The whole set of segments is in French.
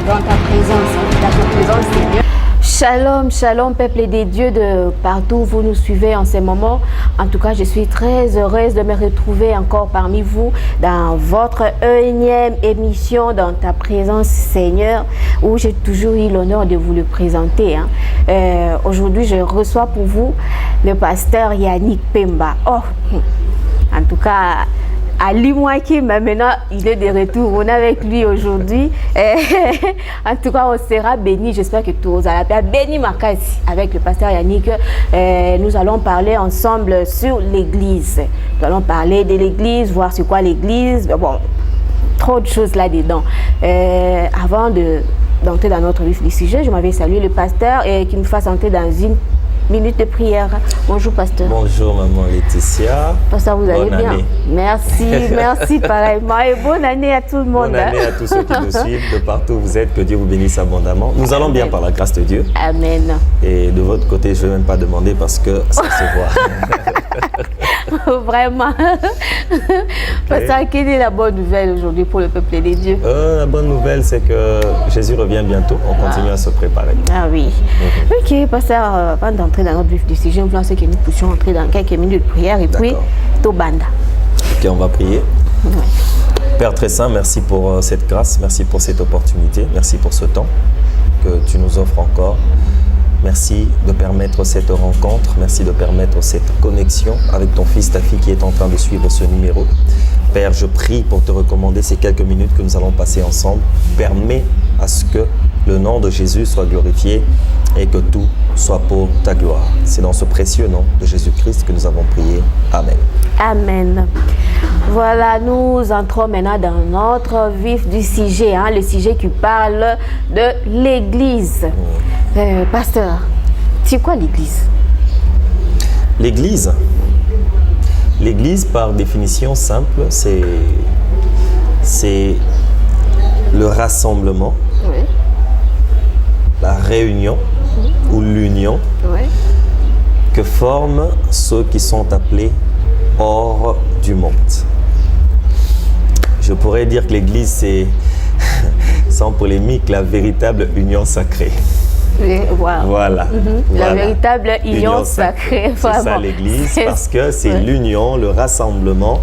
dans ta présence, Seigneur. Shalom, shalom, peuple des dieux de partout où vous nous suivez en ce moment. En tout cas, je suis très heureuse de me retrouver encore parmi vous dans votre énième émission dans ta présence, Seigneur, où j'ai toujours eu l'honneur de vous le présenter. Aujourd'hui, je reçois pour vous le pasteur Yannick Pemba. Oh, en tout cas, Ali Mouaki, maintenant, il est de retour. On est avec lui aujourd'hui. En tout cas, on sera bénis. J'espère que tous vous allez béni Makasi avec le pasteur Yannick. Nous allons parler ensemble sur l'église. Nous allons parler de l'église, voir c'est quoi l'église. Bon, trop de choses là-dedans. Avant d'entrer dans notre vif du sujet, je m'avais salué le pasteur et qu'il me fasse entrer dans une minute de prière. Bonjour, pasteur. Bonjour, maman Laetitia. Pasteur, vous allez bonne bien? Année. Merci, merci pareillement. Et bonne année à tout le monde. Bonne année à tous ceux qui nous suivent de partout où vous êtes. Que Dieu vous bénisse abondamment. Nous allons bien par la grâce de Dieu. Amen. Et de votre côté, je ne vais même pas demander parce que ça se voit. Vraiment. Pasteur, quelle est la bonne nouvelle aujourd'hui pour le peuple des dieux? La bonne nouvelle, c'est que Jésus revient bientôt. On continue à se préparer. Ah oui. Ok, pasteur, avant d'entrer dans notre vif du sujet, on pense que nous puissions entrer dans quelques minutes de prière et puis Tobanda. Ok, on va prier. Ouais. Père très saint, merci pour cette grâce, merci pour cette opportunité, merci pour ce temps que tu nous offres encore. Merci de permettre cette rencontre, merci de permettre cette connexion avec ton fils, ta fille qui est en train de suivre ce numéro. Père, je prie pour te recommander ces quelques minutes que nous allons passer ensemble. Permets à ce que le nom de Jésus soit glorifié et que tout soit pour ta gloire. C'est dans ce précieux nom de Jésus-Christ que nous avons prié. Amen. Amen. Voilà, nous entrons maintenant dans notre vif du sujet, le sujet qui parle de l'église. Pasteur, c'est quoi l'église? L'église, par définition simple, c'est le rassemblement, Oui. la réunion ou l'union Oui. que forment ceux qui sont appelés hors du monde. Je pourrais dire que l'église, c'est, sans polémique, la véritable union sacrée. Oui, wow. Voilà. La véritable union sacrée. C'est ça l'église, parce que c'est l'union, le rassemblement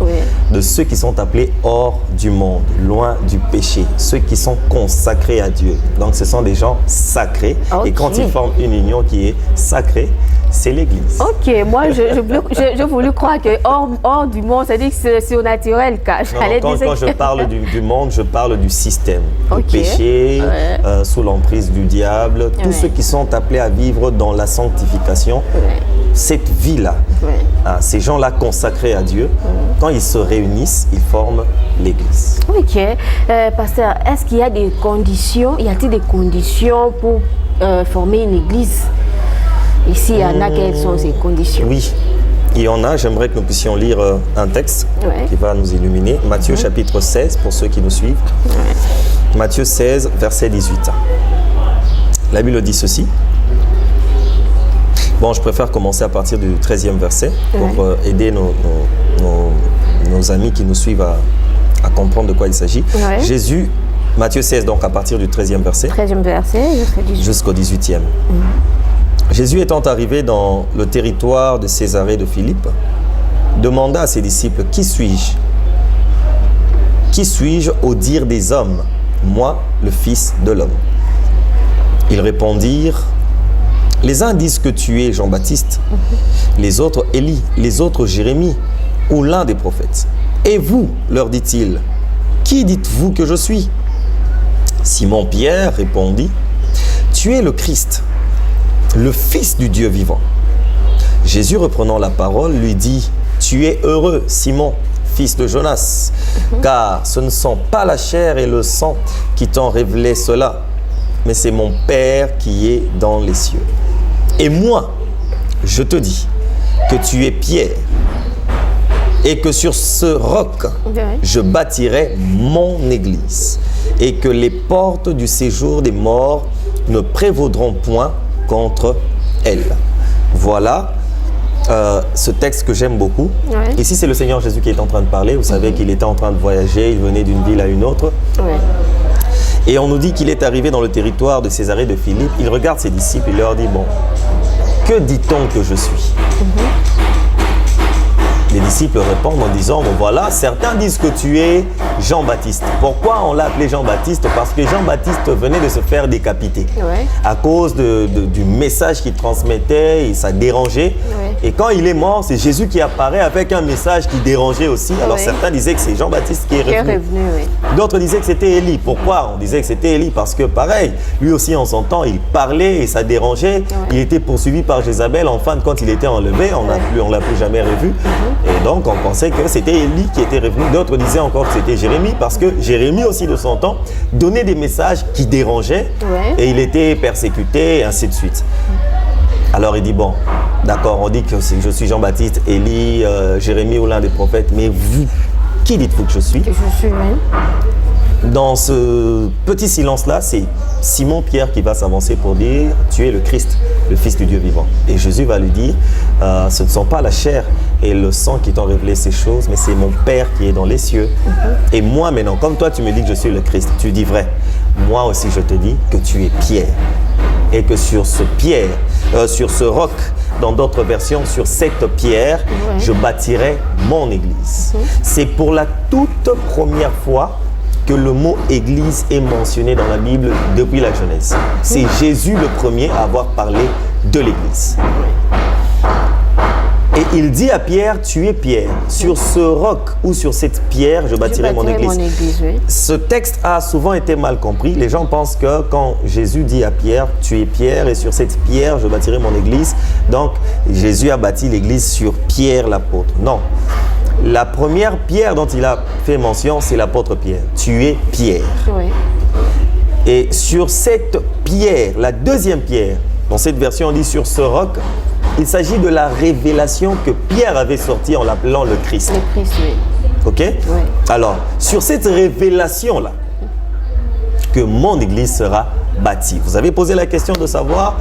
de ceux qui sont appelés hors du monde, loin du péché, ceux qui sont consacrés à Dieu. Donc ce sont des gens sacrés. Okay. Et quand ils forment une union qui est sacrée, c'est l'église. Ok, moi je voulais croire que hors du monde, ça dit que c'est surnaturel. Quand je parle du monde, je parle du système, du péché, sous l'emprise du diable, tous ceux qui sont appelés à vivre dans la sanctification, cette vie-là, ces gens-là consacrés à Dieu, quand ils se réunissent, ils forment l'église. Ok, pasteur, est-ce qu'il y a des conditions, pour former une église? Ici, il y en a, quelles sont ces conditions? Oui, il y en a. J'aimerais que nous puissions lire un texte qui va nous illuminer. Matthieu chapitre 16, pour ceux qui nous suivent. Matthieu 16, verset 18. La Bible dit ceci. Bon, je préfère commencer à partir du 13e verset pour aider nos amis qui nous suivent à comprendre de quoi il s'agit. Jésus, Matthieu 16, donc à partir du 13e verset. 13e verset jusqu'au 18e. Jésus étant arrivé dans le territoire de Césarée de Philippe, demanda à ses disciples, qui suis-je? Qui suis-je au dire des hommes? Moi, le Fils de l'homme. Ils répondirent, les uns disent que tu es Jean-Baptiste, les autres Élie, les autres Jérémie, ou l'un des prophètes. Et vous, leur dit-il, qui dites-vous que je suis? Simon-Pierre répondit, tu es le Christ, le Fils du Dieu vivant. Jésus, reprenant la parole, lui dit, tu es heureux, Simon, fils de Jonas, car ce ne sont pas la chair et le sang qui t'ont révélé cela, mais c'est mon Père qui est dans les cieux. Et moi, je te dis que tu es Pierre, et que sur ce roc, je bâtirai mon église, et que les portes du séjour des morts ne prévaudront point contre elle. Voilà ce texte que j'aime beaucoup. Ici, c'est le Seigneur Jésus qui est en train de parler. Vous savez qu'il était en train de voyager, il venait d'une ville à une autre. Et on nous dit qu'il est arrivé dans le territoire de Césarée de Philippe. Il regarde ses disciples et leur dit, bon, que dit-on que je suis? Les disciples répondent en disant, bon voilà, certains disent que tu es Jean-Baptiste. Pourquoi on l'a appelé Jean-Baptiste? Parce que Jean-Baptiste venait de se faire décapiter. Ouais. À cause du message qu'il transmettait, et ça dérangeait. Ouais. Et quand il est mort, c'est Jésus qui apparaît avec un message qui dérangeait aussi. Alors Ouais. certains disaient que c'est Jean-Baptiste qui est revenu. Oui. D'autres disaient que c'était Élie. Pourquoi on disait que c'était Élie? Parce que pareil, lui aussi en son temps, il parlait et ça dérangeait. Ouais. Il était poursuivi par Jézabel. En fin de compte, il était enlevé. On ne l'a plus jamais revu. Et donc, on pensait que c'était Élie qui était revenu. D'autres disaient encore que c'était Jérémie parce que Jérémie aussi de son temps donnait des messages qui dérangeaient. Ouais. Et il était persécuté et ainsi de suite. Alors il dit, bon, d'accord, on dit que je suis Jean-Baptiste, Élie, Jérémie ou l'un des prophètes. Mais vous, qui dites-vous que je suis? Que je suis, oui. Dans ce petit silence-là, c'est Simon-Pierre qui va s'avancer pour dire « Tu es le Christ, le Fils du Dieu vivant ». Et Jésus va lui dire « Ce ne sont pas la chair et le sang qui t'ont révélé ces choses, mais c'est mon Père qui est dans les cieux. Et moi maintenant, comme toi tu me dis que je suis le Christ, tu dis vrai. Moi aussi je te dis que tu es Pierre. Et que sur ce pierre, sur ce roc, dans d'autres versions, sur cette pierre, je bâtirai mon église. C'est pour la toute première fois que le mot église est mentionné dans la Bible depuis la Genèse. C'est Jésus le premier à avoir parlé de l'église. Et il dit à Pierre, tu es Pierre. Sur ce roc ou sur cette pierre, je bâtirai mon église. Oui. Ce texte a souvent été mal compris. Les gens pensent que quand Jésus dit à Pierre, tu es Pierre et sur cette pierre, je bâtirai mon église. Donc, Jésus a bâti l'église sur Pierre l'apôtre. Non. La première pierre dont il a fait mention, c'est l'apôtre Pierre. Tu es Pierre. Oui. Et sur cette pierre, la deuxième pierre, dans cette version on dit sur ce roc, il s'agit de la révélation que Pierre avait sortie en l'appelant le Christ. Le Christ, oui. Ok? Oui. Alors, sur cette révélation-là, que mon église sera bâtie. Vous avez posé la question de savoir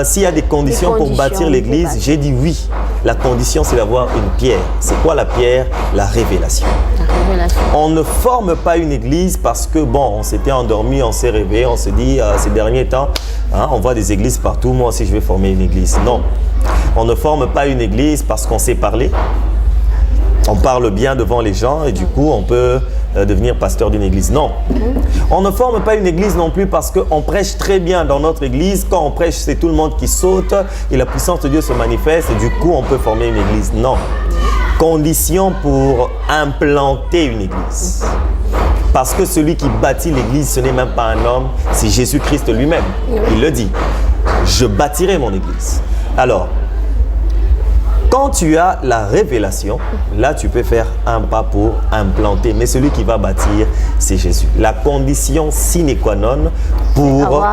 s'il y a des conditions pour bâtir l'église. J'ai dit oui. La condition, c'est d'avoir une pierre. C'est quoi la pierre? La révélation. La révélation. On ne forme pas une église parce que, bon, on s'était endormi, on s'est réveillé, on se dit, ces derniers temps, hein, on voit des églises partout, moi aussi je vais former une église. Non. On ne forme pas une église parce qu'on sait parler. On parle bien devant les gens et du coup, on peut devenir pasteur d'une église. Non. On ne forme pas une église non plus parce qu'on prêche très bien dans notre église. Quand on prêche, c'est tout le monde qui saute et la puissance de Dieu se manifeste et du coup, on peut former une église. Non. Condition pour implanter une église. Parce que celui qui bâtit l'église, ce n'est même pas un homme, c'est Jésus-Christ lui-même. Il le dit. Je bâtirai mon église. Alors, quand tu as la révélation, là tu peux faire un pas pour implanter. Mais celui qui va bâtir, c'est Jésus. La condition sine qua non pour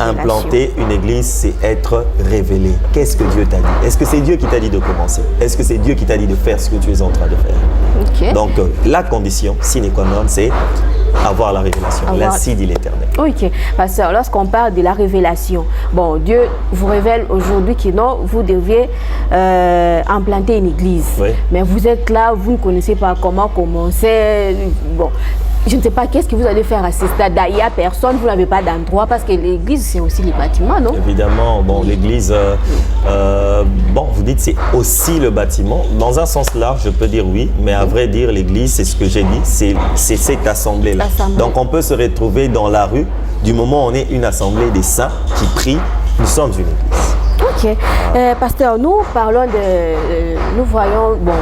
implanter une église, c'est être révélé. Qu'est-ce que Dieu t'a dit? Est-ce que c'est Dieu qui t'a dit de commencer? Est-ce que c'est Dieu qui t'a dit de faire ce que tu es en train de faire? Okay. Donc la condition sine qua non, c'est avoir la révélation. L'ainsi dit l'Éternel. Ok, pasteur, lorsqu'on parle de la révélation, bon, Dieu vous révèle aujourd'hui que non, vous deviez implanter une église. Oui. Mais vous êtes là, vous ne connaissez pas comment commencer. Bon, je ne sais pas qu'est-ce que vous allez faire à ce stade. Il n'y a personne, vous n'avez pas d'endroit parce que l'église, c'est aussi les bâtiments, non? Évidemment, bon, l'église, bon, vous dites c'est aussi le bâtiment. Dans un sens large, je peux dire oui, mais à vrai dire, l'église, c'est ce que j'ai dit, c'est cette assemblée-là. Donc, on peut se retrouver dans la rue, du moment où on est une assemblée des saints qui prient, nous sommes une église. Ok. Pasteur, nous parlons de... nous voyons... Bon,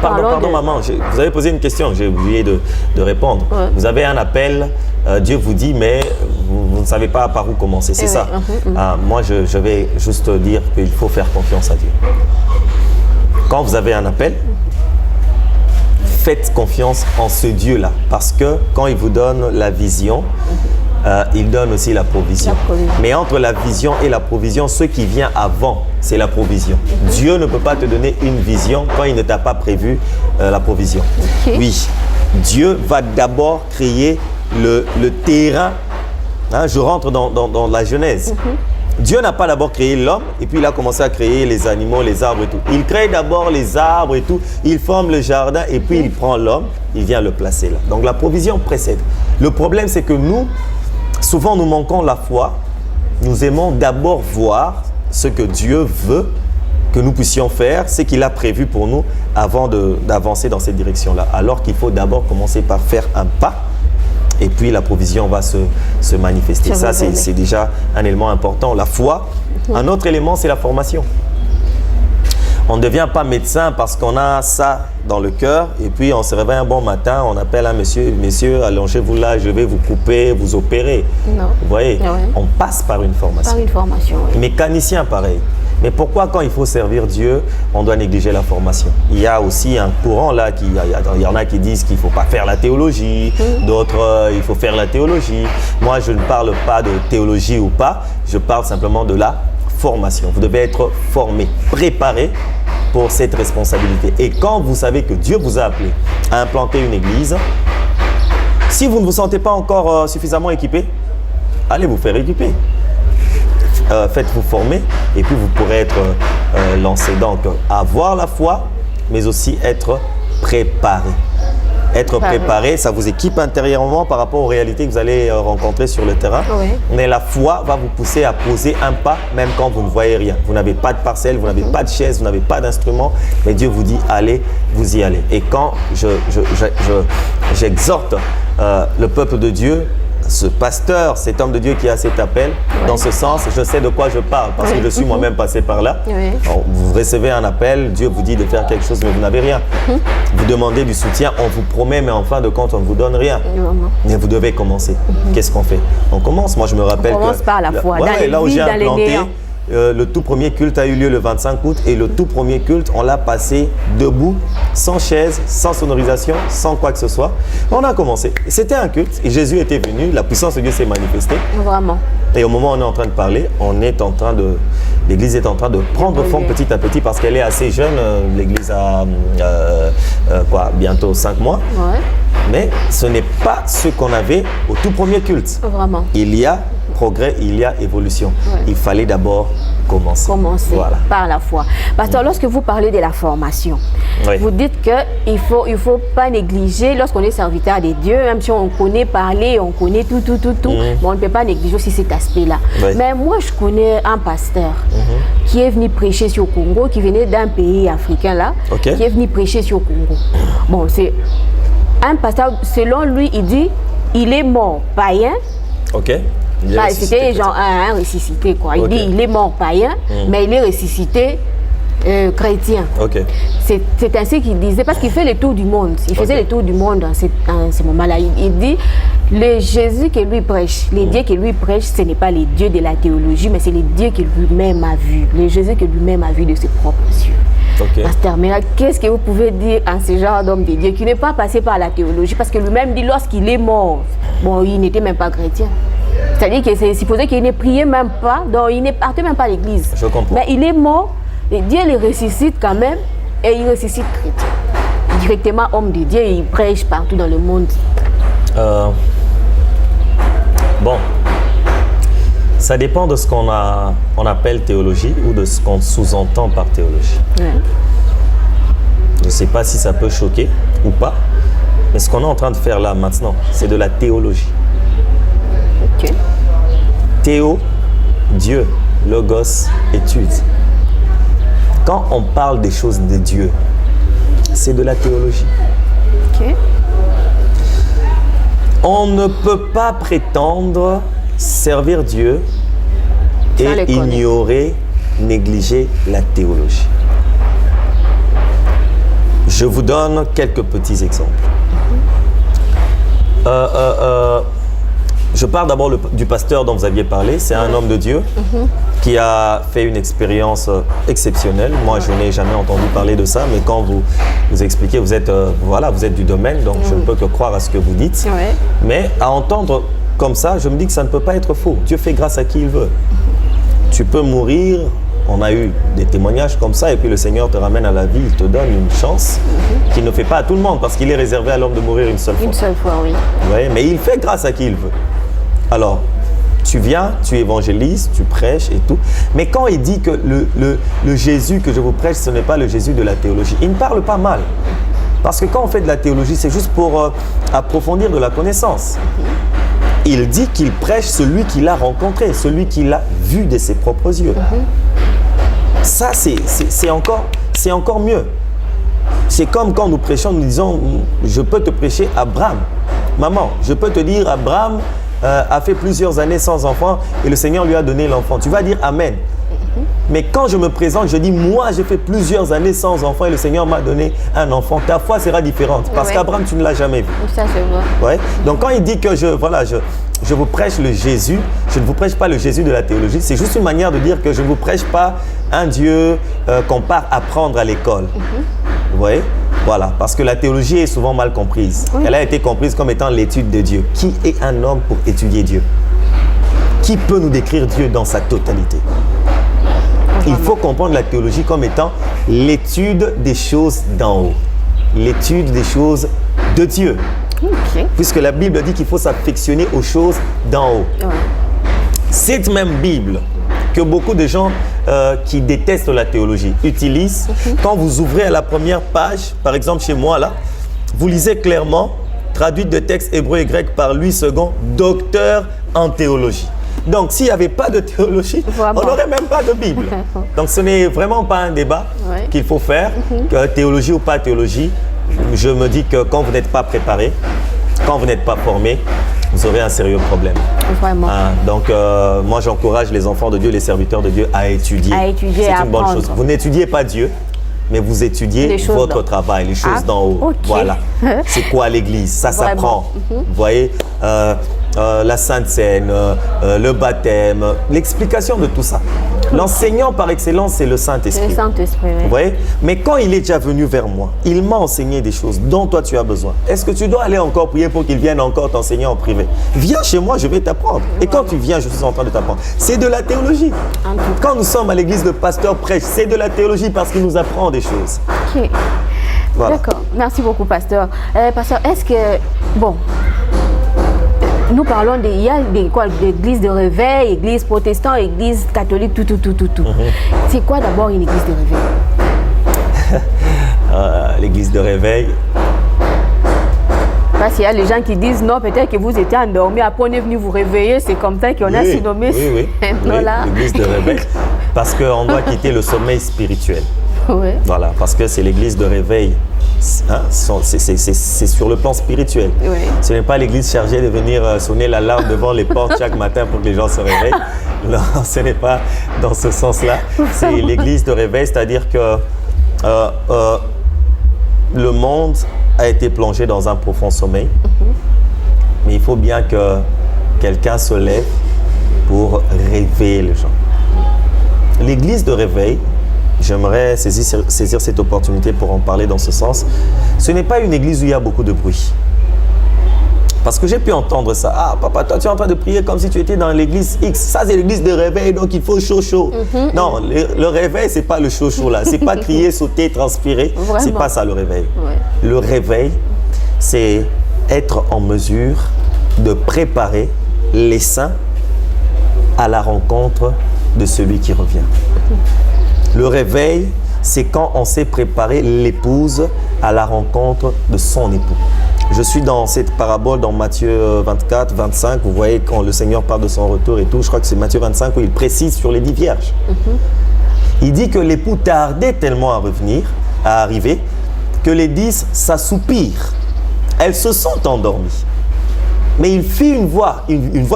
Pardon, maman, vous avez posé une question, j'ai oublié de répondre. Ouais. Vous avez un appel, Dieu vous dit, mais vous ne savez pas par où commencer, c'est ça? Moi, je vais juste dire qu'il faut faire confiance à Dieu. Quand vous avez un appel, faites confiance en ce Dieu-là, parce que quand il vous donne la vision, il donne aussi la provision. Mais entre la vision et la provision, ce qui vient avant, c'est la provision. Dieu ne peut pas te donner une vision quand il ne t'a pas prévu la provision. Oui, Dieu va d'abord créer le terrain. Hein, je rentre dans la Genèse. Dieu n'a pas d'abord créé l'homme et puis il a commencé à créer les animaux, les arbres et tout. Il crée d'abord les arbres et tout, il forme le jardin et puis il prend l'homme, il vient le placer là. Donc la provision précède. Le problème, c'est que nous, souvent nous manquons la foi. Nous aimons d'abord voir ce que Dieu veut que nous puissions faire, ce qu'il a prévu pour nous avant d'avancer dans cette direction-là. Alors qu'il faut d'abord commencer par faire un pas et puis la provision va se manifester. Ça, c'est déjà un élément important. La foi. Un autre élément, c'est la formation. On ne devient pas médecin parce qu'on a ça dans le cœur et puis on se réveille un bon matin, on appelle un monsieur, allongez-vous là, je vais vous couper, vous opérer. Non. Vous voyez, on passe par une formation. Par une formation, oui. Mécanicien, pareil. Mais pourquoi quand il faut servir Dieu, on doit négliger la formation? Il y a aussi un courant là, il y en a qui disent qu'il ne faut pas faire la théologie, d'autres il faut faire la théologie. Moi, je ne parle pas de théologie ou pas, je parle simplement de la formation. Vous devez être formé, préparé pour cette responsabilité. Et quand vous savez que Dieu vous a appelé à implanter une église, si vous ne vous sentez pas encore suffisamment équipé, allez vous faire équiper. Faites-vous former et puis vous pourrez être lancé. Donc, avoir la foi, mais aussi être préparé. Être préparé, ça vous équipe intérieurement par rapport aux réalités que vous allez rencontrer sur le terrain. Oui. Mais la foi va vous pousser à poser un pas, même quand vous ne voyez rien. Vous n'avez pas de parcelle, vous n'avez pas de chaise, vous n'avez pas d'instrument, mais Dieu vous dit, allez, vous y allez. Et quand j'exhorte le peuple de Dieu, ce pasteur, cet homme de Dieu qui a cet appel, dans ce sens, je sais de quoi je parle parce que je suis moi-même passé par là. Alors, vous recevez un appel, Dieu vous dit de faire quelque chose, mais vous n'avez rien. Vous demandez du soutien, on vous promet, mais en fin de compte, on ne vous donne rien. Mais vous devez commencer. Qu'est-ce qu'on fait? On commence. Moi, je me rappelle on commence par la foi. Là où j'ai implanté, le tout premier culte a eu lieu le 25 août et le tout premier culte, on l'a passé debout, sans chaise, sans sonorisation, sans quoi que ce soit. On a commencé. C'était un culte et Jésus était venu, la puissance de Dieu s'est manifestée. Vraiment. Et au moment où on est en train de parler, l'église est en train de prendre forme petit à petit parce qu'elle est assez jeune. L'église a bientôt 5 mois. Ouais. Mais ce n'est pas ce qu'on avait au tout premier culte. Vraiment. Il y a progrès, il y a évolution. Ouais. Il fallait d'abord commencer. Par la foi. Pasteur, lorsque vous parlez de la formation, vous dites qu'il ne faut pas négliger, lorsqu'on est serviteur de Dieu, même si on connaît parler, on connaît tout, on ne peut pas négliger aussi cet aspect-là. Mais moi, je connais un pasteur qui est venu prêcher sur le Congo, qui venait d'un pays africain là, qui est venu prêcher sur le Congo. Bon, c'est un pasteur, selon lui, il dit, il est mort païen. C'était genre un ressuscité, quoi. Il dit, il est mort païen, mais il est ressuscité chrétien. C'est ainsi qu'il disait, parce qu'il fait le tour du monde. Il faisait le tour du monde dans ce moment-là. Il dit, le Jésus que lui prêche, les dieux que lui prêche, ce n'est pas les dieux de la théologie, mais c'est les dieux que lui-même a vus. Le Jésus que lui-même a vu de ses propres yeux. Pasteur, mais qu'est-ce que vous pouvez dire à ce genre d'homme de Dieu qui n'est pas passé par la théologie? Parce que lui-même dit, lorsqu'il est mort, bon, il n'était même pas chrétien. C'est-à-dire que c'est supposé qu'il ne priait même pas, donc il ne partait même pas à l'église. Je comprends. Mais il est mort, et Dieu le ressuscite quand même, et il ressuscite chrétien. Directement homme de Dieu, il prêche partout dans le monde. Bon, ça dépend de ce qu'on appelle théologie ou de ce qu'on sous-entend par théologie. Je ne sais pas si ça peut choquer ou pas, mais ce qu'on est en train de faire là maintenant, c'est de la théologie. Théo, Dieu, logos, étude. Quand on parle des choses de Dieu, c'est de la théologie. On ne peut pas prétendre servir Dieu et ignorer, négliger la théologie. Je vous donne quelques petits exemples. Je parle d'abord du pasteur dont vous aviez parlé. C'est un homme de Dieu qui a fait une expérience exceptionnelle. Moi, je n'ai jamais entendu parler de ça, mais quand vous expliquez, vous êtes du domaine, donc je ne peux que croire à ce que vous dites. Mais à entendre comme ça, je me dis que ça ne peut pas être faux. Dieu fait grâce à qui il veut. Tu peux mourir. On a eu des témoignages comme ça, et puis le Seigneur te ramène à la vie, il te donne une chance qu'il ne fait pas à tout le monde, parce qu'il est réservé à l'homme de mourir une seule fois. Une seule fois, oui. Mais il fait grâce à qui il veut. Alors, tu viens, tu évangélises, tu prêches et tout. Mais quand il dit que le Jésus que je vous prêche, ce n'est pas le Jésus de la théologie, il ne parle pas mal. Parce que quand on fait de la théologie, c'est juste pour approfondir de la connaissance. il dit qu'il prêche celui qu'il a rencontré, celui qu'il a vu de ses propres yeux. Ça, c'est encore mieux. C'est comme quand nous prêchons, nous disons, je peux te prêcher Abraham. Maman, je peux te dire, Abraham a fait plusieurs années sans enfant et le Seigneur lui a donné l'enfant. Tu vas dire Amen. Mais quand je me présente, je dis, moi, j'ai fait plusieurs années sans enfant et le Seigneur m'a donné un enfant. Ta foi sera différente parce qu'Abraham, tu ne l'as jamais vu. Ça, c'est vrai. Ouais. Donc, quand il dit que je vous prêche le Jésus, je ne vous prêche pas le Jésus de la théologie. C'est juste une manière de dire que je ne vous prêche pas un Dieu qu'on part apprendre à l'école. Vous voyez? Voilà, parce que la théologie est souvent mal comprise. Oui. Elle a été comprise comme étant l'étude de Dieu. Qui est un homme pour étudier Dieu? Qui peut nous décrire Dieu dans sa totalité? Il faut comprendre la théologie comme étant l'étude des choses d'en haut, l'étude des choses de Dieu. Okay. Puisque la Bible dit qu'il faut s'affectionner aux choses d'en haut. Ouais. Cette même Bible que beaucoup de gens qui détestent la théologie utilisent, quand vous ouvrez à la première page, par exemple chez moi là, vous lisez clairement, traduite de texte hébreu et grec par Louis II, docteur en théologie. Donc, s'il n'y avait pas de théologie, on n'aurait même pas de Bible. Donc, ce n'est vraiment pas un débat qu'il faut faire, que théologie ou pas théologie. Je me dis que quand vous n'êtes pas préparé, quand vous n'êtes pas formé, vous aurez un sérieux problème. Vraiment. Donc, moi, j'encourage les enfants de Dieu, les serviteurs de Dieu à étudier. C'est une bonne chose. Vous n'étudiez pas Dieu, mais vous étudiez votre travail, les choses d'en haut. Okay. Voilà. C'est quoi l'Église? Ça s'apprend. Vous voyez la Sainte Seine, le baptême, l'explication de tout ça. L'enseignant par excellence, c'est le Saint-Esprit. C'est le Saint-Esprit, oui. Vous voyez? Mais quand il est déjà venu vers moi, il m'a enseigné des choses dont toi tu as besoin. Est-ce que tu dois aller encore prier pour qu'il vienne encore t'enseigner en privé? Viens chez moi, je vais t'apprendre. Et quand tu viens, je suis en train de t'apprendre. C'est de la théologie. Quand nous sommes à l'église, le pasteur prêche, c'est de la théologie parce qu'il nous apprend des choses. Ok. Voilà. D'accord. Merci beaucoup, pasteur. Pasteur, est-ce que... Bon... Nous parlons il y a d'église de réveil, église protestante, église catholique, tout. C'est quoi d'abord une église de réveil? L'église de réveil. Parce qu'il y a les gens qui disent non, peut-être que vous étiez endormi, après on est venu vous réveiller, c'est comme ça qu'on a surnommé. Oui, l'église de réveil. Parce qu'on doit quitter le sommeil spirituel. Oui. Voilà, parce que c'est l'église de réveil. Hein, c'est sur le plan spirituel. Oui. Ce n'est pas l'église chargée de venir sonner l'alarme devant les portes chaque matin pour que les gens se réveillent. Non, ce n'est pas dans ce sens-là. C'est l'église de réveil, c'est-à-dire que le monde a été plongé dans un profond sommeil. Mais il faut bien que quelqu'un se lève pour réveiller les gens. L'église de réveil, j'aimerais saisir cette opportunité pour en parler dans ce sens. Ce n'est pas une église où il y a beaucoup de bruit. Parce que j'ai pu entendre ça. Ah, papa, toi, tu es en train de prier comme si tu étais dans l'église X. Ça, c'est l'église de réveil, donc il faut chaud. Non, le réveil, ce n'est pas le chaud là. Ce n'est pas crier, sauter, transpirer. Ce n'est pas ça le réveil. Ouais. Le réveil, c'est être en mesure de préparer les saints à la rencontre de celui qui revient. Le réveil, c'est quand on sait préparer l'épouse à la rencontre de son époux. Je suis dans cette parabole dans Matthieu 24, 25. Vous voyez quand le Seigneur parle de son retour et tout. Je crois que c'est Matthieu 25 où il précise sur les 10 vierges. Il dit que l'époux tardait tellement à arriver, que les 10 s'assoupirent. Elles se sont endormies. Mais il fit une voix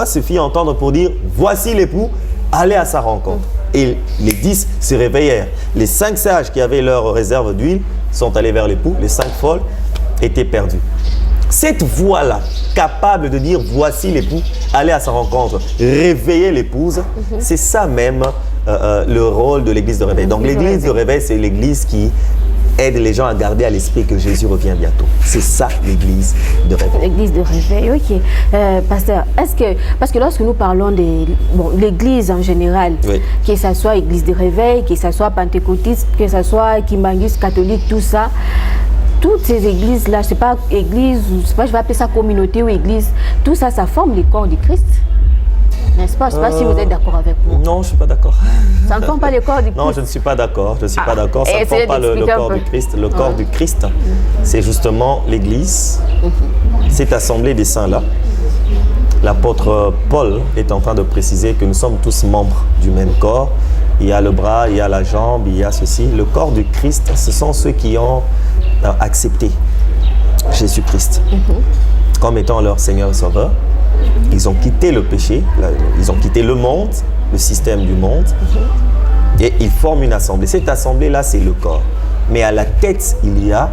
se fit entendre pour dire « Voici l'époux, allez à sa rencontre ». Et les 10 se réveillèrent. Les 5 sages qui avaient leur réserve d'huile sont allés vers l'époux. Les 5 folles étaient perdues. Cette voix-là, capable de dire « Voici l'époux, allez à sa rencontre », réveiller l'épouse, c'est ça même le rôle de l'église de réveil. Donc l'église de réveil, c'est l'église qui aide les gens à garder à l'esprit que Jésus revient bientôt. C'est ça l'église de réveil. L'église de réveil, ok. Pasteur, parce que lorsque nous parlons de l'église en général, que ce soit église de réveil, que ce soit pentecôtiste, que ce soit kimbanguiste, catholique, tout ça, toutes ces églises-là, je ne sais pas, église, je vais appeler ça communauté ou église, tout ça, ça forme le corps du Christ. N'est-ce pas? Je ne sais pas si vous êtes d'accord avec moi. Non, je ne suis pas d'accord. Ça ne forme pas le corps du Christ? Non, je ne suis pas d'accord. Je ne suis pas d'accord. Ça ne forme pas le corps du Christ. Le corps du Christ, c'est justement l'Église, cette assemblée des saints-là, l'apôtre Paul est en train de préciser que nous sommes tous membres du même corps. Il y a le bras, il y a la jambe, il y a ceci. Le corps du Christ, ce sont ceux qui ont accepté Jésus-Christ comme étant leur Seigneur et Sauveur. Ils ont quitté le péché, ils ont quitté le monde, le système du monde, et ils forment une assemblée. Cette assemblée-là, c'est le corps. Mais à la tête, il y a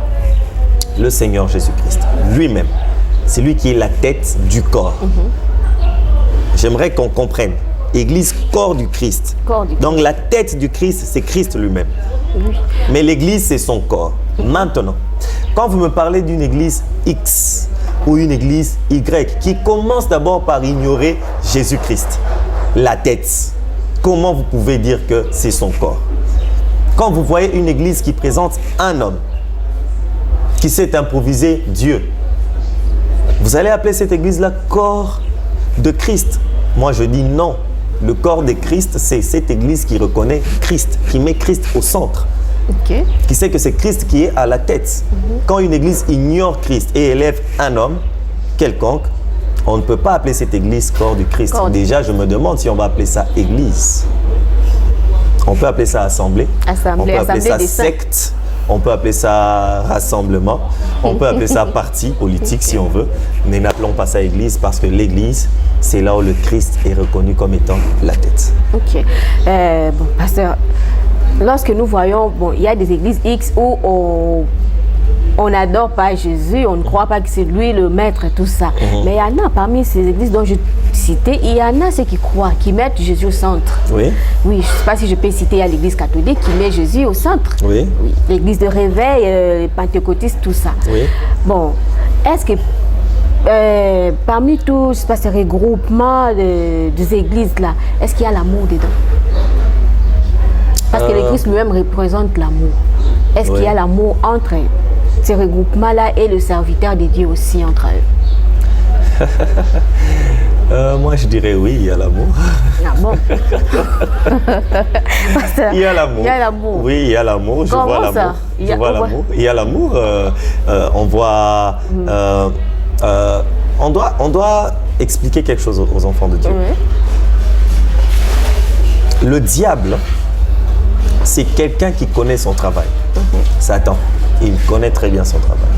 le Seigneur Jésus-Christ, lui-même. C'est lui qui est la tête du corps. J'aimerais qu'on comprenne. Église, corps du Christ. Donc la tête du Christ, c'est Christ lui-même. Oui. Mais l'église, c'est son corps. Maintenant, quand vous me parlez d'une église X ou une église Y qui commence d'abord par ignorer Jésus-Christ, la tête, comment vous pouvez dire que c'est son corps? Quand vous voyez une église qui présente un homme qui s'est improvisé Dieu, vous allez appeler cette église-là corps de Christ? Moi, je dis non. Le corps de Christ, c'est cette église qui reconnaît Christ, qui met Christ au centre, qui sait que c'est Christ qui est à la tête. Quand une église ignore Christ et élève un homme quelconque, on ne peut pas appeler cette église corps du Christ. Déjà, je me demande si on va appeler ça église. On peut appeler ça assemblée, on peut appeler ça secte, on peut appeler ça rassemblement, on peut appeler ça parti politique si on veut, mais n'appelons pas ça église parce que l'église, c'est là où le Christ est reconnu comme étant la tête. Ok. Bon, pasteur, lorsque nous voyons, bon, il y a des églises X où on n'adore pas Jésus, on ne croit pas que c'est lui le maître et tout ça. Mais il y en a parmi ces églises dont je citais, il y en a ceux qui croient, qui mettent Jésus au centre. Oui. Oui, je ne sais pas si je peux citer à l'église catholique qui met Jésus au centre. Oui. Oui. L'église de réveil, les pentecôtistes, tout ça. Oui. Bon, est-ce que parmi tous ces regroupements des églises-là, est-ce qu'il y a l'amour dedans? Parce que l'église lui-même représente l'amour. Est-ce qu'il y a l'amour entre ces regroupements-là et le serviteur de Dieu aussi entre eux? Moi, je dirais oui, il y a l'amour. Ah bon? Il y a l'amour. Il y a l'amour. Oui, il y a l'amour. Je vois l'amour. Je vois l'amour. Il y a l'amour. On voit... on doit expliquer quelque chose aux enfants de Dieu. Le diable, c'est quelqu'un qui connaît son travail. Satan, il connaît très bien son travail.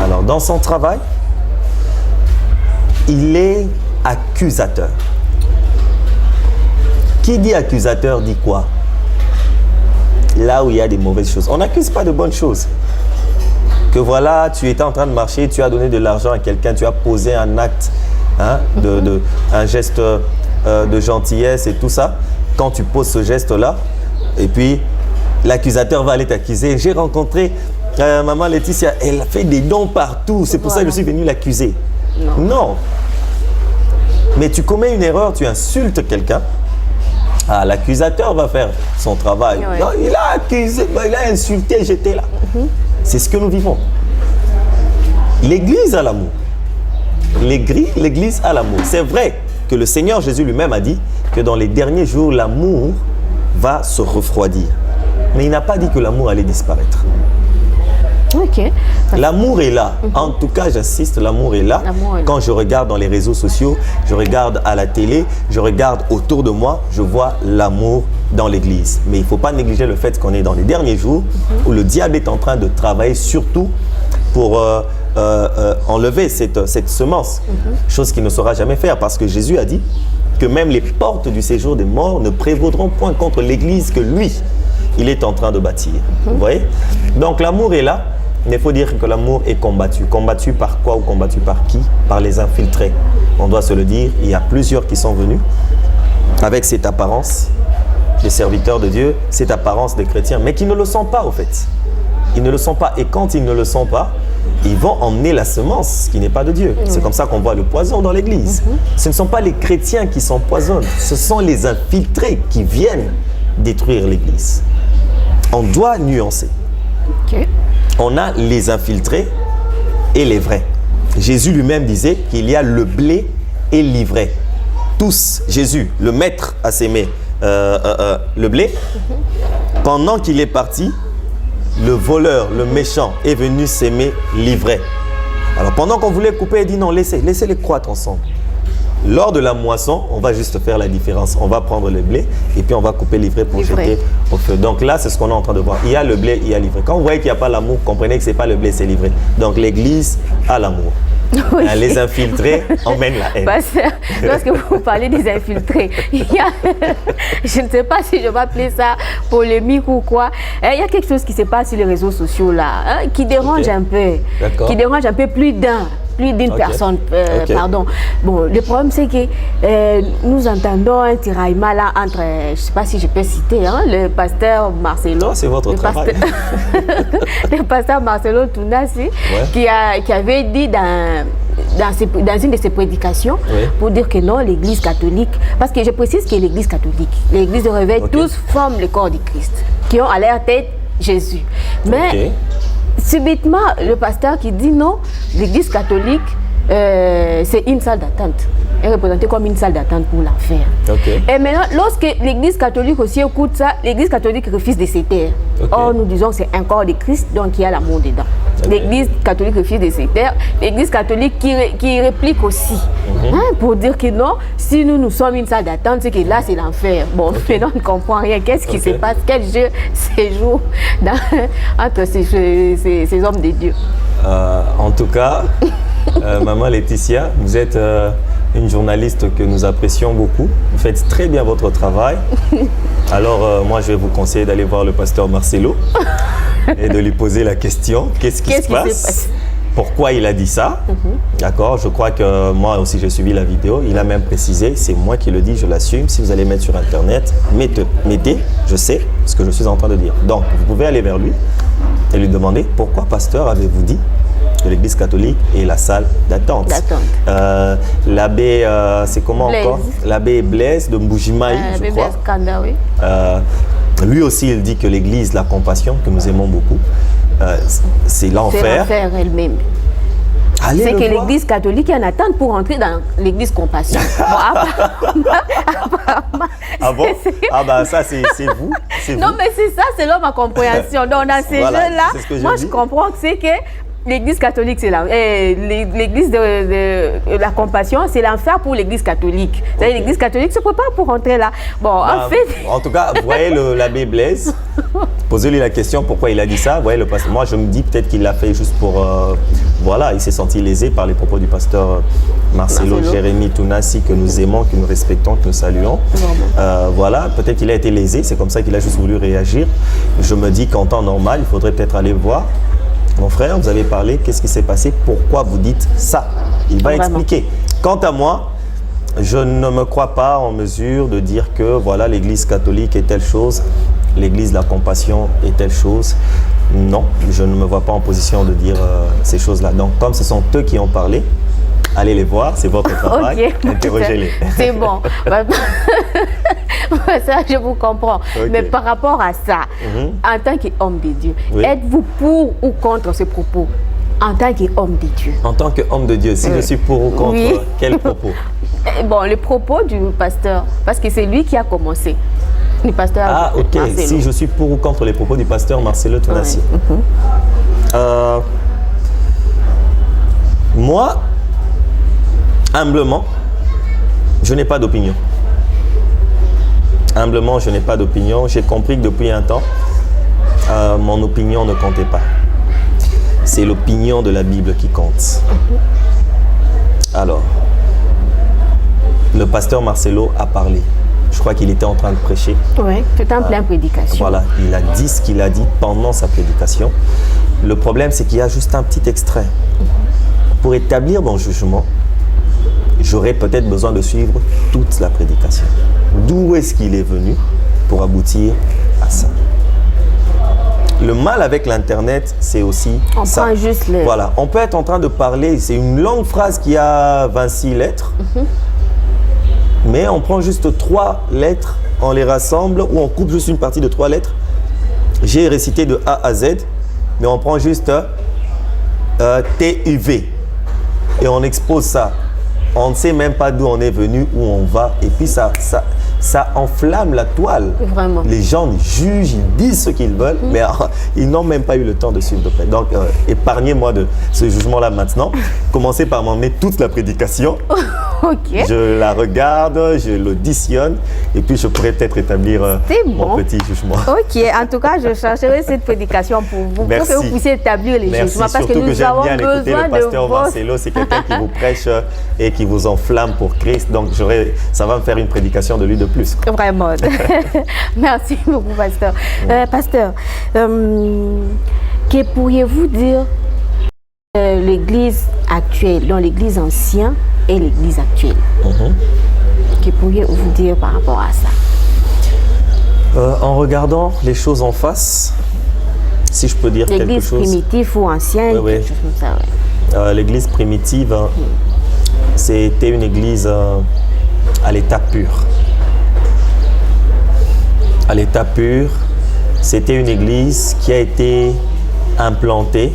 Alors, dans son travail, il est accusateur. Qui dit accusateur dit quoi? Là où il y a des mauvaises choses. On n'accuse pas de bonnes choses. Que voilà, tu étais en train de marcher, tu as donné de l'argent à quelqu'un, tu as posé un acte, un geste de gentillesse et tout ça. Quand tu poses ce geste-là, et puis l'accusateur va aller t'accuser. J'ai rencontré maman Laetitia, elle a fait des dons partout, c'est pour ça que je suis venu l'accuser. Non. Mais tu commets une erreur, tu insultes quelqu'un. Ah, l'accusateur va faire son travail. Non, il a accusé, il a insulté, j'étais là. C'est ce que nous vivons. L'église a l'amour. L'église a l'amour. C'est vrai que le Seigneur Jésus lui-même a dit que dans les derniers jours, l'amour va se refroidir. Mais il n'a pas dit que l'amour allait disparaître. Okay. L'amour est là. En tout cas, j'insiste, l'amour est là. Quand je regarde dans les réseaux sociaux, je regarde à la télé, je regarde autour de moi, je vois l'amour dans l'église. Mais il ne faut pas négliger le fait qu'on est dans les derniers jours où le diable est en train de travailler surtout pour enlever cette semence. Chose qu'il ne saura jamais faire parce que Jésus a dit que même les portes du séjour des morts ne prévaudront point contre l'église que lui, il est en train de bâtir. Vous voyez? Donc l'amour est là. Mais il faut dire que l'amour est combattu. Combattu par quoi ou combattu par qui? Par les infiltrés. On doit se le dire, il y a plusieurs qui sont venus avec cette apparence, les serviteurs de Dieu, cette apparence des chrétiens, mais qui ne le sont pas au fait. Ils ne le sont pas. Et quand ils ne le sont pas, ils vont emmener la semence qui n'est pas de Dieu. C'est comme ça qu'on voit le poison dans l'église. Ce ne sont pas les chrétiens qui s'empoisonnent, ce sont les infiltrés qui viennent détruire l'église. On doit nuancer. On a les infiltrés et les vrais. Jésus lui-même disait qu'il y a le blé et l'ivraie. Tous, Jésus, le maître, a sémé le blé. Pendant qu'il est parti, le voleur, le méchant, est venu s'aimer l'ivraie. Alors pendant qu'on voulait couper, il dit non, laissez-les croître ensemble. Lors de la moisson, on va juste faire la différence. On va prendre le blé et puis on va couper l'ivraie pour jeter au feu. Donc là, c'est ce qu'on est en train de voir. Il y a le blé, il y a l'ivraie. Quand vous voyez qu'il n'y a pas l'amour, comprenez que ce n'est pas le blé, c'est l'ivraie. Donc l'Église a l'amour. Oui. Les infiltrés emmènent la haine. Parce que lorsque vous parlez des infiltrés, je ne sais pas si je vais appeler ça polémique ou quoi. Il y a quelque chose qui se passe sur les réseaux sociaux là, hein, qui dérange un peu. Qui dérange un peu plus d'une personne, pardon. Bon, le problème c'est que nous entendons un tiraillement là entre, je ne sais pas si je peux citer, hein, le pasteur Marcelo. C'est votre travail. Le pasteur Marcelo Tounassi, qui avait dit dans une de ses prédications, pour dire que non, l'Église catholique, parce que je précise que l'Église catholique, l'Église de réveil, tous forment le corps du Christ, qui ont à leur tête Jésus. Mais subitement, le pasteur qui dit non, l'Église catholique, c'est une salle d'attente. Elle est représentée comme une salle d'attente pour l'enfer. Et maintenant, lorsque l'Église catholique aussi écoute ça, l'Église catholique refuse de se taire. Or, nous disons que c'est un corps de Christ, donc il y a l'amour dedans. L'Église catholique refuse de se taire. L'Église catholique qui réplique aussi, pour dire que non, si nous sommes une salle d'attente, c'est que là, c'est l'enfer. Bon, maintenant, on ne comprend rien. Qu'est-ce qui se passe? Quel jeu séjour entre ces hommes de Dieu? En tout cas, Maman Laetitia, vous êtes une journaliste que nous apprécions beaucoup. Vous faites très bien votre travail. Alors, moi, je vais vous conseiller d'aller voir le pasteur Marcelo et de lui poser la question. Qu'est-ce qui se passe? Pourquoi il a dit ça? D'accord, je crois que moi aussi, j'ai suivi la vidéo. Il a même précisé, c'est moi qui le dis, je l'assume. Si vous allez mettre sur Internet, mettez, je sais ce que je suis en train de dire. Donc, vous pouvez aller vers lui et lui demander, pourquoi, pasteur, avez-vous dit que l'Église catholique est la salle d'attente? L'abbé, c'est comment Blaise. Encore? L'abbé Blaise de Mbujimaï, je crois. Blaise Kanda, oui. Lui aussi, il dit que l'Église, la compassion, que nous aimons beaucoup, c'est l'enfer. C'est l'enfer elle-même. C'est que l'Église catholique est en attente pour entrer dans l'Église compassion. Ah bon? Ah bah ça, c'est vous. Non, mais c'est ça, c'est ma compréhension. Donc dans ces jeux-là, moi je comprends que c'est que l'Église catholique, c'est l'Église de la compassion, c'est l'enfer pour l'Église catholique. C'est-à-dire l'Église catholique se prépare pour rentrer là. Bon, en fait... En tout cas, vous voyez l'abbé Blaise, posez-lui la question pourquoi il a dit ça. Vous voyez, le pasteur, moi, je me dis peut-être qu'il l'a fait juste pour... voilà, il s'est senti lésé par les propos du pasteur Marcelo Jérémy Tounassi, que nous aimons, que nous respectons, que nous saluons. Voilà, peut-être qu'il a été lésé, c'est comme ça qu'il a juste voulu réagir. Je me dis qu'en temps normal, il faudrait peut-être aller voir. Mon frère, vous avez parlé, qu'est-ce qui s'est passé? Pourquoi vous dites ça? Il va expliquer. Quant à moi, je ne me crois pas en mesure de dire que voilà, l'Église catholique est telle chose, l'Église de la compassion est telle chose. Non, je ne me vois pas en position de dire ces choses-là. Donc, comme ce sont eux qui ont parlé, allez les voir, c'est votre travail, interrogez-les. C'est bon. Ça, je vous comprends. Mais par rapport à ça, en tant qu'homme de Dieu, êtes-vous pour ou contre ce propos? En tant qu'homme de Dieu. En tant qu'homme de Dieu, si je suis pour ou contre, quel propos? Bon, le propos du pasteur, parce que c'est lui qui a commencé. Le pasteur Marcelo. Si je suis pour ou contre les propos du pasteur Marcelo Tounassi. Moi, humblement, je n'ai pas d'opinion. Humblement, je n'ai pas d'opinion. J'ai compris que depuis un temps, mon opinion ne comptait pas. C'est l'opinion de la Bible qui compte. Alors, le pasteur Marcelo a parlé. Je crois qu'il était en train de prêcher. Oui, tout en pleine prédication. Voilà, il a dit ce qu'il a dit pendant sa prédication. Le problème, c'est qu'il y a juste un petit extrait. Pour établir mon jugement, j'aurais peut-être besoin de suivre toute la prédication. D'où est-ce qu'il est venu pour aboutir à ça? Le mal avec l'Internet, c'est aussi ça. Prend juste les... Voilà, on peut être en train de parler, c'est une longue phrase qui a 26 lettres, mais on prend juste 3 lettres, on les rassemble, ou on coupe juste une partie de 3 lettres. J'ai récité de A à Z, mais on prend juste TUV et on expose ça. On ne sait même pas d'où on est venu, où on va, et puis ça ça enflamme la toile. Vraiment. Les gens jugent, ils disent ce qu'ils veulent, mais ils n'ont même pas eu le temps de suivre de près. Donc, épargnez-moi de ce jugement-là maintenant. Commencez par m'emmener toute la prédication. Ok. Je la regarde, je l'auditionne, et puis je pourrais peut-être établir mon petit jugement. Ok, en tout cas, je chercherai cette prédication pour vous, Merci. pour que vous puissiez établir les jugements, parce que Surtout nous avons j'aime bien écouter besoin le pasteur de vos... Marcelo, c'est quelqu'un qui vous prêche et qui vous enflamme pour Christ, donc ça va me faire une prédication de lui de plus. Vraiment. Merci beaucoup, pasteur. Pasteur, que pourriez-vous dire l'église actuelle, dans l'église ancienne et l'église actuelle? Que pourriez-vous dire par rapport à ça? En regardant les choses en face, si je peux dire quelque chose. L'église primitive ou ancienne, Oui, quelque chose comme ça, ouais. L'église primitive, c'était une église à l'état pur. À l'état pur, c'était une église qui a été implantée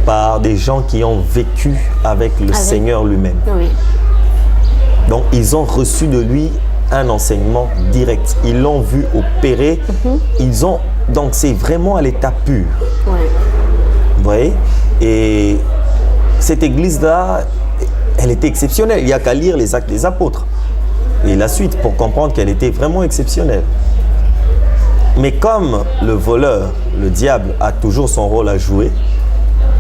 par des gens qui ont vécu avec le Seigneur lui-même. Oui. Donc, ils ont reçu de lui un enseignement direct. Ils l'ont vu opérer. Donc, c'est vraiment à l'état pur. Ouais. Vous voyez? Et cette église-là, elle était exceptionnelle. Il n'y a qu'à lire les Actes des Apôtres et la suite pour comprendre qu'elle était vraiment exceptionnelle. Mais comme le voleur, le diable, a toujours son rôle à jouer,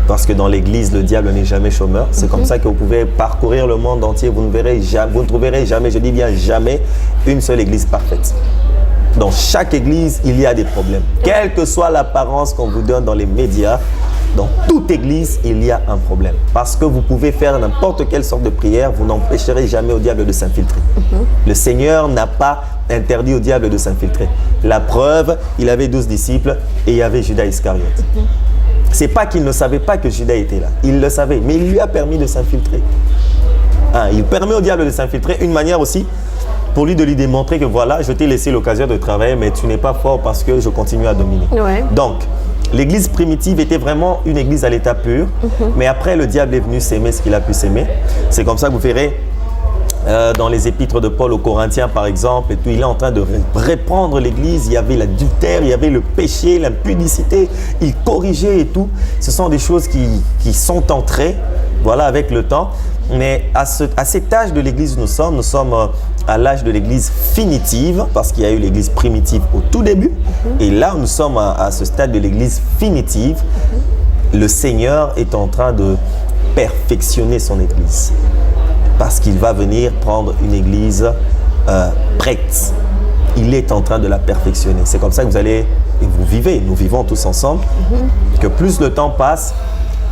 parce que dans l'église, le diable n'est jamais chômeur. C'est comme ça que vous pouvez parcourir le monde entier. Vous ne trouverez jamais, je dis bien jamais, une seule église parfaite. Dans chaque église, il y a des problèmes. Quelle que soit l'apparence qu'on vous donne dans les médias, dans toute église, il y a un problème. Parce que vous pouvez faire n'importe quelle sorte de prière, vous n'empêcherez jamais au diable de s'infiltrer. Le Seigneur n'a pas interdit au diable de s'infiltrer. La preuve, il avait 12 disciples et il y avait Judas Iscariote. C'est pas qu'il ne savait pas que Judas était là. Il le savait, mais il lui a permis de s'infiltrer. Il permet au diable de s'infiltrer. Une manière aussi pour lui de lui démontrer que voilà, je t'ai laissé l'occasion de travailler, mais tu n'es pas fort parce que je continue à dominer. Ouais. Donc, l'église primitive était vraiment une église à l'état pur. Mais après, le diable est venu s'aimer ce qu'il a pu s'aimer. C'est comme ça que vous verrez dans les épîtres de Paul aux Corinthiens, par exemple, et tout, il est en train de reprendre l'église. Il y avait l'adultère, il y avait le péché, l'impudicité. Il corrigeait et tout. Ce sont des choses qui sont entrées, voilà, avec le temps. Mais à cet âge de l'église où nous sommes à l'âge de l'église finitive, parce qu'il y a eu l'église primitive au tout début. Et là, nous sommes à ce stade de l'église finitive. Le Seigneur est en train de perfectionner son église. Parce qu'il va venir prendre une église prête. Il est en train de la perfectionner. C'est comme ça que vous allez, et vous vivez, nous vivons tous ensemble, que plus le temps passe,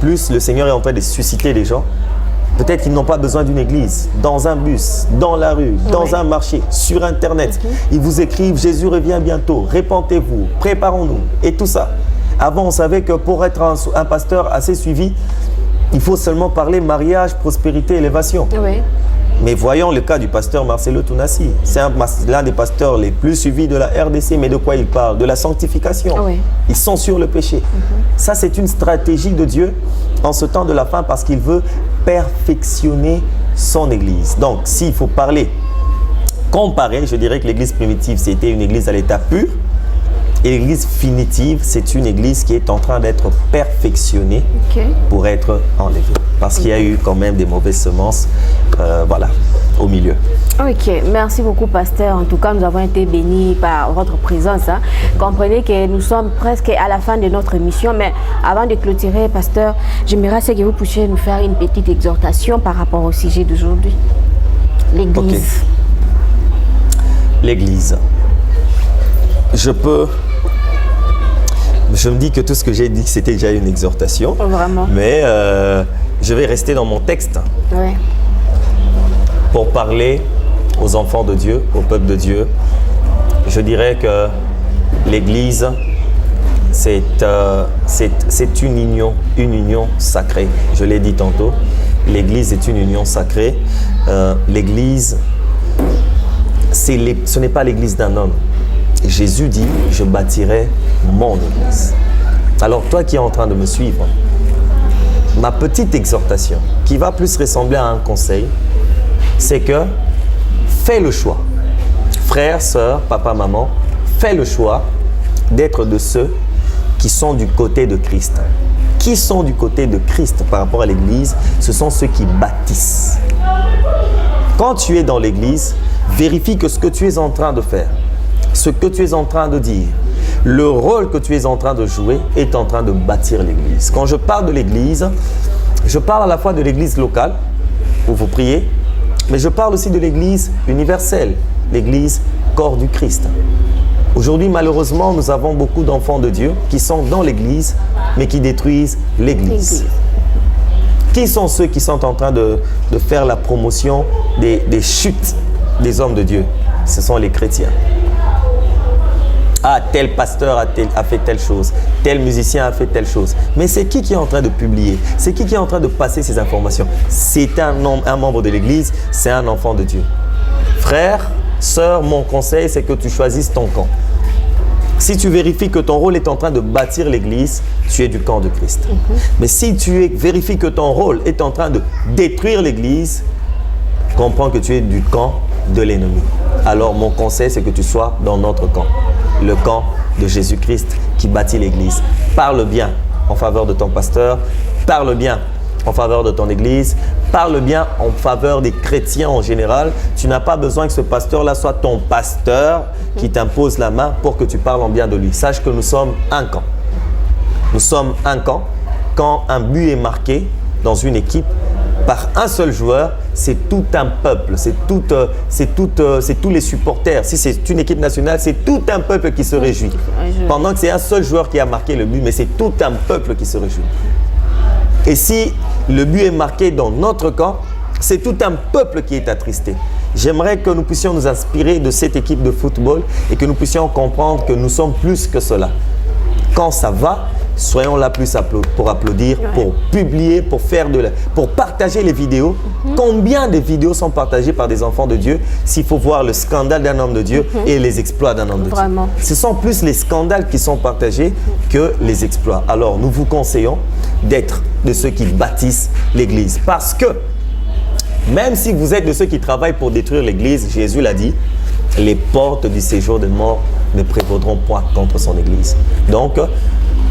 plus le Seigneur est en train de susciter des gens. Peut-être qu'ils n'ont pas besoin d'une église, dans un bus, dans la rue, dans un marché, sur Internet. Ils vous écrivent « Jésus revient bientôt, répentez-vous, préparons-nous » et tout ça. Avant, on savait que pour être un pasteur assez suivi, il faut seulement parler mariage, prospérité, élévation. Oui. Mais voyons le cas du pasteur Marcelo Tounassi. C'est l'un des pasteurs les plus suivis de la RDC. Mais de quoi il parle? De la sanctification. Oui. Ils sont sur le péché. Ça, c'est une stratégie de Dieu en ce temps de la fin parce qu'il veut perfectionner son église. Donc, s'il faut parler, comparer, je dirais que l'église primitive, c'était une église à l'état pur. Et l'église finitive, c'est une église qui est en train d'être perfectionnée pour être enlevée. Parce qu'il y a eu quand même des mauvaises semences, voilà, au milieu. Ok, merci beaucoup, pasteur. En tout cas, nous avons été bénis par votre présence. Comprenez que nous sommes presque à la fin de notre émission. Mais avant de clôturer, pasteur, j'aimerais que vous puissiez nous faire une petite exhortation par rapport au sujet d'aujourd'hui. L'église. L'église. Je me dis que tout ce que j'ai dit, c'était déjà une exhortation. Vraiment. Mais je vais rester dans mon texte pour parler aux enfants de Dieu, au peuple de Dieu. Je dirais que l'Église, c'est une union sacrée. Je l'ai dit tantôt. L'Église est une union sacrée. L'Église, ce n'est pas l'Église d'un homme. Jésus dit, je bâtirai mon église. Alors toi qui es en train de me suivre, ma petite exhortation, qui va plus ressembler à un conseil, c'est que fais le choix. frères, sœurs, papa, maman, fais le choix d'être de ceux qui sont du côté de Christ. Qui sont du côté de Christ par rapport à l'Église? Ce sont ceux qui bâtissent. Quand tu es dans l'Église, vérifie que ce que tu es en train de faire, ce que tu es en train de dire, le rôle que tu es en train de jouer est en train de bâtir l'Église. Quand je parle de l'Église, je parle à la fois de l'Église locale, où vous priez, mais je parle aussi de l'Église universelle, l'Église corps du Christ. Aujourd'hui, malheureusement, nous avons beaucoup d'enfants de Dieu qui sont dans l'Église, mais qui détruisent l'Église. Qui sont ceux qui sont en train de faire la promotion des chutes des hommes de Dieu? Ce sont les chrétiens. Ah, tel pasteur a fait telle chose, tel musicien a fait telle chose. Mais c'est qui est en train de publier? C'est qui est en train de passer ces informations? C'est un membre de l'Église, c'est un enfant de Dieu. Frère, sœur, mon conseil, c'est que tu choisisses ton camp. Si tu vérifies que ton rôle est en train de bâtir l'Église, tu es du camp de Christ. Mais si tu vérifies que ton rôle est en train de détruire l'Église, comprends que tu es du camp de l'ennemi. Alors mon conseil, c'est que tu sois dans notre camp, le camp de Jésus-Christ qui bâtit l'Église. Parle bien en faveur de ton pasteur, parle bien en faveur de ton Église, parle bien en faveur des chrétiens en général. Tu n'as pas besoin que ce pasteur-là soit ton pasteur qui t'impose la main pour que tu parles en bien de lui. Sache que nous sommes un camp. Nous sommes un camp. Quand un but est marqué dans une équipe par un seul joueur, c'est tout un peuple, c'est tous les supporters. Si c'est une équipe nationale, c'est tout un peuple qui se réjouit. Pendant que c'est un seul joueur qui a marqué le but, mais c'est tout un peuple qui se réjouit. Et si le but est marqué dans notre camp, c'est tout un peuple qui est attristé. J'aimerais que nous puissions nous inspirer de cette équipe de football et que nous puissions comprendre que nous sommes plus que cela. Quand ça va, soyons là plus pour applaudir, pour publier, pour partager les vidéos. Combien de vidéos sont partagées par des enfants de Dieu s'il faut voir le scandale d'un homme de Dieu et les exploits d'un homme de Dieu? Ce sont plus les scandales qui sont partagés que les exploits. Alors, nous vous conseillons d'être de ceux qui bâtissent l'Église. Parce que, même si vous êtes de ceux qui travaillent pour détruire l'Église, Jésus l'a dit, les portes du séjour de mort ne prévaudront point contre son Église. Donc,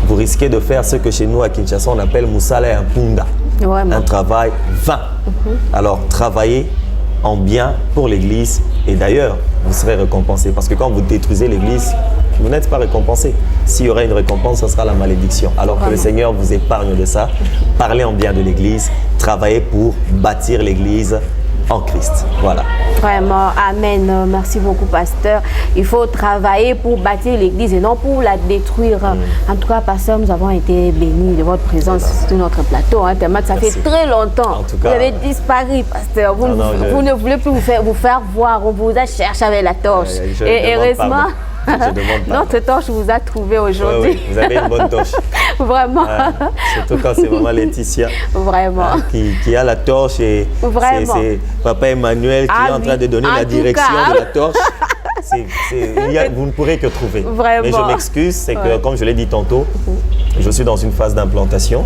vous risquez de faire ce que chez nous à Kinshasa on appelle Moussala et un Punda, un travail vain. Alors travaillez en bien pour l'Église et d'ailleurs vous serez récompensé parce que quand vous détruisez l'Église, vous n'êtes pas récompensé. S'il y aurait une récompense, ce sera la malédiction. Alors que le Seigneur vous épargne de ça. Parlez en bien de l'Église, travaillez pour bâtir l'Église en Christ. Voilà. Vraiment, amen. Merci beaucoup, pasteur. Il faut travailler pour bâtir l'Église et non pour la détruire. En tout cas, pasteur, nous avons été bénis de votre présence sur notre plateau. Tellement ça fait très longtemps. Vous avez disparu, pasteur. Vous ne voulez plus vous faire voir. On vous a cherché avec la torche. Et heureusement, notre torche vous a trouvé aujourd'hui. Oui, vous avez une bonne torche. Vraiment. Surtout quand c'est vraiment Laetitia qui a la torche et c'est Papa Emmanuel qui est en train de donner la direction de la torche. Vous ne pourrez que trouver. Vraiment. Mais je m'excuse, c'est que comme je l'ai dit tantôt, je suis dans une phase d'implantation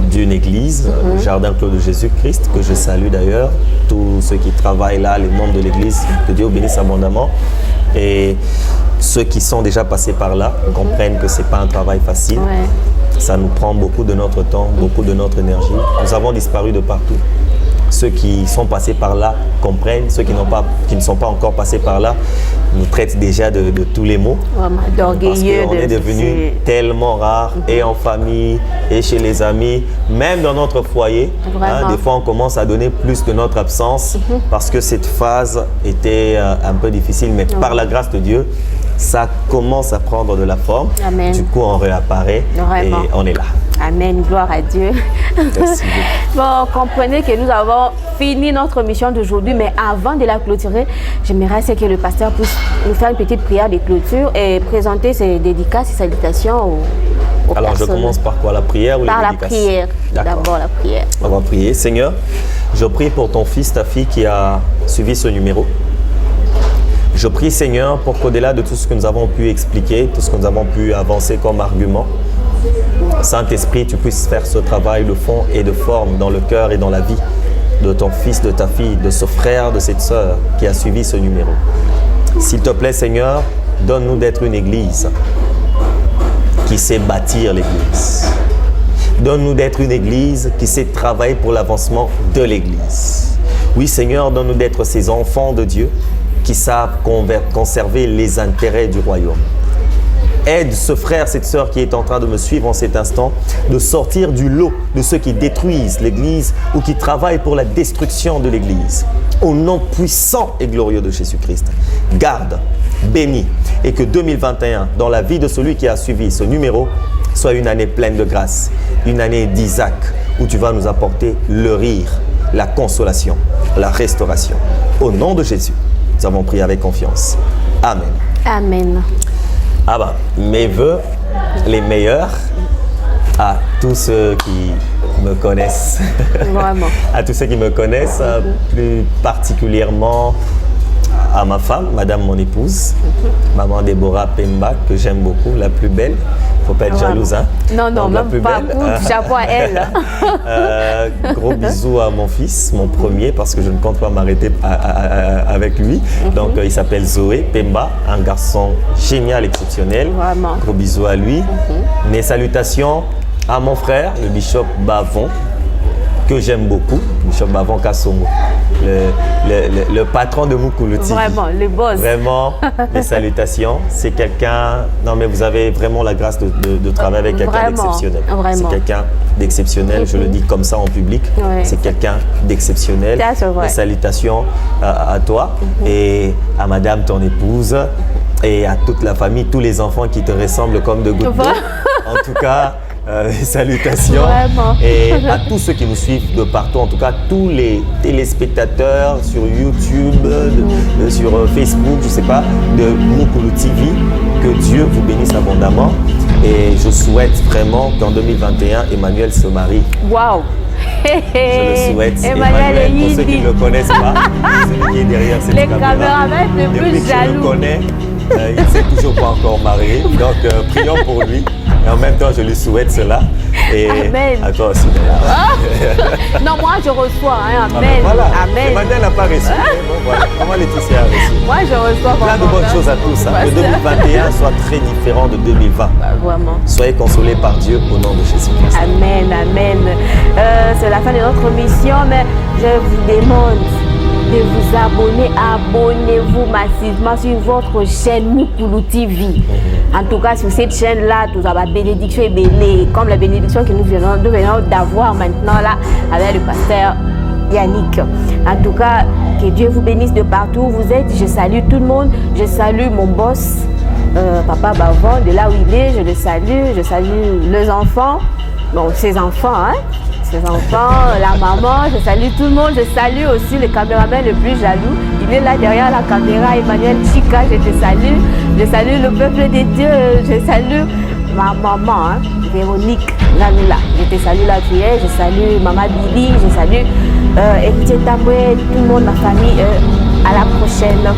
d'une église, le Jardin Clos de Jésus-Christ, que je salue d'ailleurs, tous ceux qui travaillent là, les membres de l'église, que Dieu bénisse abondamment. Et ceux qui sont déjà passés par là comprennent que ce n'est pas un travail facile. Ça nous prend beaucoup de notre temps, beaucoup de notre énergie. Nous avons disparu de partout. Ceux qui sont passés par là comprennent, ceux qui ne sont pas encore passés par là nous traitent déjà de tous les mots. Parce qu'on est devenu tellement rare et en famille et chez les amis, même dans notre foyer. Des fois, on commence à donner plus de notre absence parce que cette phase était un peu difficile. Mais par la grâce de Dieu, ça commence à prendre de la forme. Amen. Du coup, on réapparaît et on est là. Amen, gloire à Dieu. Merci. Bon, comprenez que nous avons fini notre mission d'aujourd'hui, mais avant de la clôturer, j'aimerais que le pasteur puisse nous faire une petite prière de clôture et présenter ses dédicaces et salutations aux Alors, personnes. je commence par quoi? La prière ou les dédicaces? Par la prière. D'abord la prière. On va prier. Seigneur, je prie pour ton fils, ta fille qui a suivi ce numéro. Je prie, Seigneur, pour qu'au-delà de tout ce que nous avons pu expliquer, tout ce que nous avons pu avancer comme argument, Saint-Esprit, tu puisses faire ce travail de fond et de forme dans le cœur et dans la vie de ton fils, de ta fille, de ce frère, de cette sœur qui a suivi ce numéro. S'il te plaît, Seigneur, donne-nous d'être une église qui sait bâtir l'église. Donne-nous d'être une église qui sait travailler pour l'avancement de l'église. Oui, Seigneur, donne-nous d'être ces enfants de Dieu qui savent conserver les intérêts du royaume. Aide ce frère, cette sœur qui est en train de me suivre en cet instant, de sortir du lot de ceux qui détruisent l'Église ou qui travaillent pour la destruction de l'Église. Au nom puissant et glorieux de Jésus-Christ, garde, bénis, et que 2021, dans la vie de celui qui a suivi ce numéro, soit une année pleine de grâce, une année d'Isaac, où tu vas nous apporter le rire, la consolation, la restauration. Au nom de Jésus, nous avons prié avec confiance. Amen. Amen. Ah bah, mes vœux les meilleurs à tous ceux qui me connaissent. Vraiment. À tous ceux qui me connaissent, plus particulièrement à ma femme, madame mon épouse, maman Déborah Pemba, que j'aime beaucoup, la plus belle. Faut pas être jalouse, hein? Non, non, donc, même pas. Chapeau à elle. Gros bisous à mon fils, mon premier, parce que je ne compte pas m'arrêter avec lui. Donc, il s'appelle Zoé Pemba, un garçon génial, exceptionnel. Vraiment. Gros bisous à lui. Mes salutations à mon frère, le bishop Bavon, que j'aime beaucoup, Bishop Bavon Kassongo, le patron de Mukulu TV. Vraiment, le boss. Vraiment, mes salutations. C'est quelqu'un, non mais vous avez vraiment la grâce de travailler avec quelqu'un d'exceptionnel. C'est quelqu'un d'exceptionnel, je le dis comme ça en public. C'est quelqu'un d'exceptionnel. Mes salutations à toi et à madame ton épouse et à toute la famille, tous les enfants qui te ressemblent comme de gouttes d'eau. En tout cas, salutations. Vraiment. Et à tous ceux qui nous suivent de partout, en tout cas tous les téléspectateurs sur YouTube, sur Facebook, je ne sais pas, de Mukulu TV, que Dieu vous bénisse abondamment. Et je souhaite vraiment qu'en 2021, Emmanuel se marie. Waouh! Je le souhaite. Emmanuel, pour ceux qui ne le connaissent pas, celui qui est derrière cette caméra, depuis que je le connais, il ne s'est toujours pas encore marié. Donc, prions pour lui. Et en même temps, je lui souhaite cela. Et Amen. à toi aussi. Non, moi, je reçois. Hein, amen. Voilà. Amen. Emmanuel n'a pas reçu. Bon, voilà. Comment Laetitia a reçu? Moi, je reçois. Plein de bonnes choses à tous. Hein. Que 2021 soit très différent de 2020. Vraiment. Soyez consolés par Dieu au nom de Jésus-Christ. Amen. Amen. C'est la fin de notre mission, mais je vous demande de vous abonner. Abonnez-vous massivement sur votre chaîne Mukulu TV. En tout cas, sur cette chaîne-là, vous avez la bénédiction et béné, comme la bénédiction que nous venons d'avoir maintenant là avec le pasteur Yannick. En tout cas, que Dieu vous bénisse de partout où vous êtes. Je salue tout le monde. Je salue mon boss, Papa Bavon, de là où il est. Je le salue. Je salue les enfants. Bon, ses enfants, hein. Ses enfants, la maman, je salue tout le monde, je salue aussi le caméraman le plus jaloux. Il est là derrière la caméra, Emmanuel Chika, je te salue. Je salue le peuple de Dieu, je salue ma maman, hein, Véronique Nanula. Je te salue là tu es, je salue Maman Billy, je salue tout le monde, ma famille. À la prochaine.